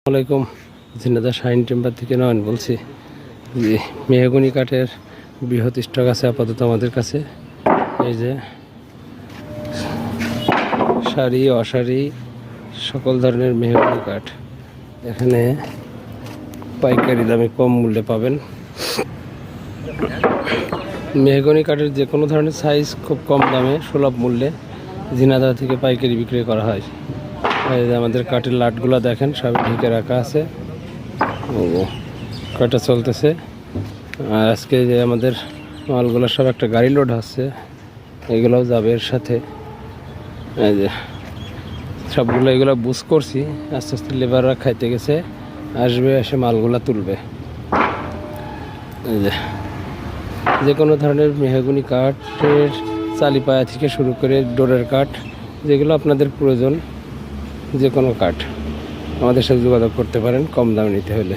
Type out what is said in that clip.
আসসালামাইকুম। Jhenaidah shine temper থেকে নয়ন বলছি। যে মেহগনি কাঠের বৃহৎ স্টক আছে আপাতত আমাদের কাছে। এই যে সারি অসারি সকল ধরনের মেহগনি কাঠ এখানে পাইকারি দামে কম মূল্যে পাবেন। মেহগনি কাঠের যে কোনো ধরনের সাইজ খুব কম দামে সুলভ মূল্যে ঝিনাইদহ থেকে পাইকারি বিক্রি করা হয়। এই যে আমাদের কাঠের লাটগুলো দেখেন, সব ঢেকে রাখা আছে, কাটা চলতেছে। আর আজকে যে আমাদের মালগুলো সব একটা গাড়ি লোড হচ্ছে, এগুলোও যাবে এর সাথে। এই যে সবগুলো এগুলো বুঝ করছি, আস্তে আস্তে লেবাররা খাইতে গেছে, আসবে, এসে মালগুলা তুলবে। এই যে কোনো ধরনের মেহগনি কাঠের চালিপায়া থেকে শুরু করে ডোরের কাঠ, যেগুলো আপনাদের প্রয়োজন, যে কোনো কাঠ আমাদের সাথে যোগাযোগ করতে পারেন কম দামে নিতে হলে।